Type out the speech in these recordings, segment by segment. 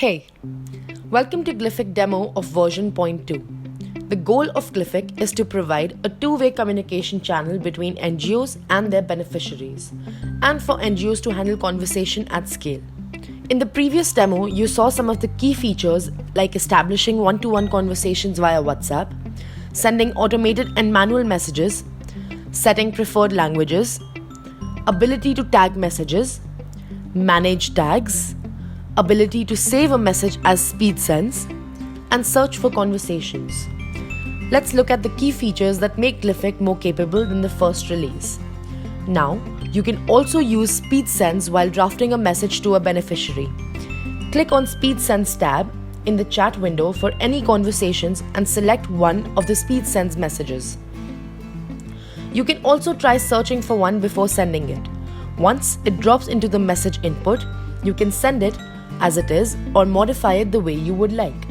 Hey, welcome to Glyphic demo of version 0.2. The goal of Glyphic is to provide a two-way communication channel between NGOs and their beneficiaries, and for NGOs to handle conversation at scale. In the previous demo, you saw some of the key features like establishing one-to-one conversations via WhatsApp, sending automated and manual messages, setting preferred languages, ability to tag messages, manage tags, ability to save a message as speed sends, and search for conversations. Let's look at the key features that make Glyphic more capable than the first release. Now, you can also use Speed Sends while drafting a message to a beneficiary. Click on Speed Sends tab in the chat window for any conversations and select one of the Speed Sends messages. You can also try searching for one before sending it. Once it drops into the message input, you can send it as it is or modify it the way you would like.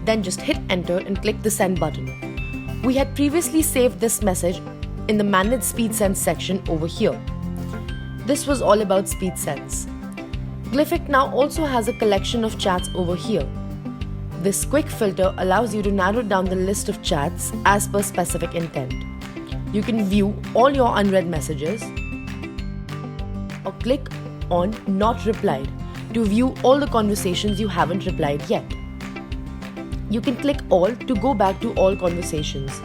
Then just hit enter and click the send button. We had previously saved this message in the Manage Speed Sends section over here. This was all about Speed Sends. Glyphic now also has a collection of chats over here. This quick filter allows you to narrow down the list of chats as per specific intent. You can view all your unread messages or click on Not Replied to view all the conversations you haven't replied yet. You can click All to go back to all conversations.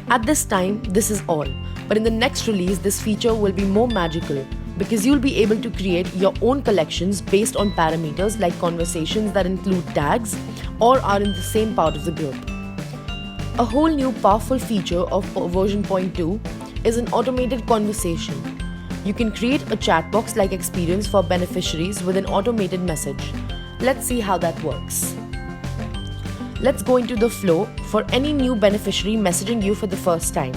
At this time, this is all, but in the next release, this feature will be more magical because you'll be able to create your own collections based on parameters like conversations that include tags or are in the same part of the group. A whole new powerful feature of version 0.2 is an automated conversation. You can create a chat box-like experience for beneficiaries with an automated message. Let's see how that works. Let's go into the flow for any new beneficiary messaging you for the first time.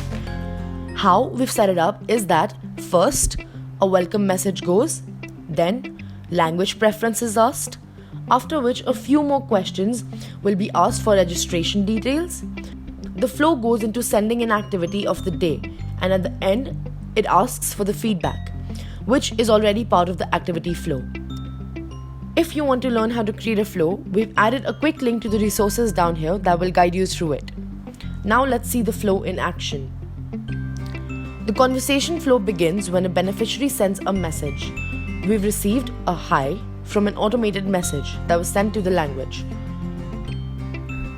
How we've set it up is that first, a welcome message goes, then language preference is asked, after which a few more questions will be asked for registration details. The flow goes into sending an activity of the day, and at the end, it asks for the feedback, which is already part of the activity flow. If you want to learn how to create a flow, we've added a quick link to the resources down here that will guide you through it. Now let's see the flow in action. The conversation flow begins when a beneficiary sends a message. We've received a hi from an automated message that was sent to the language.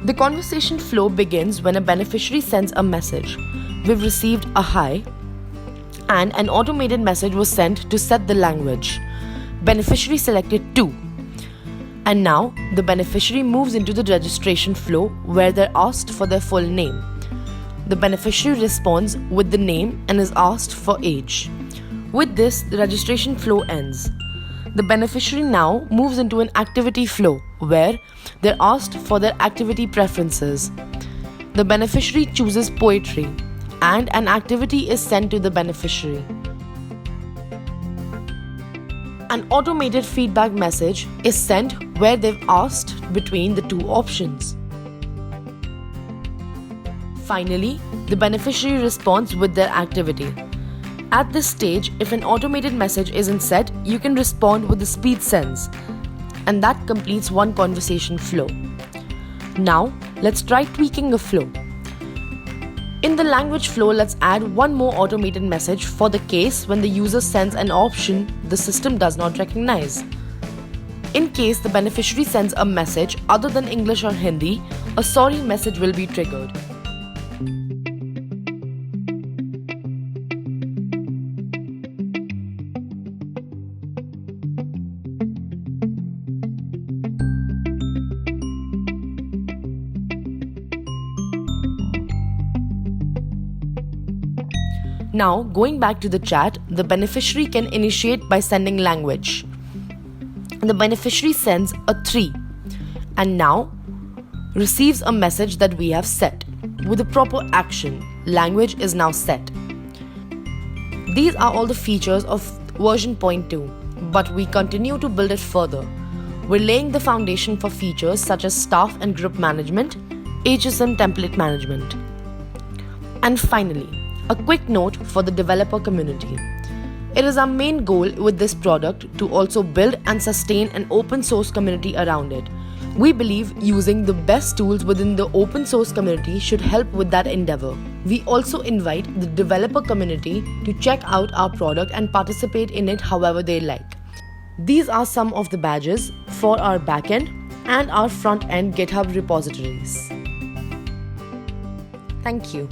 The conversation flow begins when a beneficiary sends a message. We've received a hi and an automated message was sent to set the language. Beneficiary selected 2. And now the beneficiary moves into the registration flow where they're asked for their full name. The beneficiary responds with the name and is asked for age. With this, the registration flow ends. The beneficiary now moves into an activity flow where they're asked for their activity preferences. The beneficiary chooses poetry and an activity is sent to the beneficiary. An automated feedback message is sent where they've asked between the two options. Finally, the beneficiary responds with their activity. At this stage, if an automated message isn't set, you can respond with the Speed Sends, and that completes one conversation flow. Now, let's try tweaking a flow. In the language flow, let's add one more automated message for the case when the user sends an option the system does not recognize. In case the beneficiary sends a message other than English or Hindi, a sorry message will be triggered. Now, going back to the chat, the beneficiary can initiate by sending language. The beneficiary sends a 3 and now receives a message that we have set. With the proper action, language is now set. These are all the features of version 0.2, but we continue to build it further. We're laying the foundation for features such as staff and group management, HSM template management. And finally, a quick note for the developer community. It is our main goal with this product to also build and sustain an open source community around it. We believe using the best tools within the open source community should help with that endeavor. We also invite the developer community to check out our product and participate in it however they like. These are some of the badges for our backend and our front-end GitHub repositories. Thank you.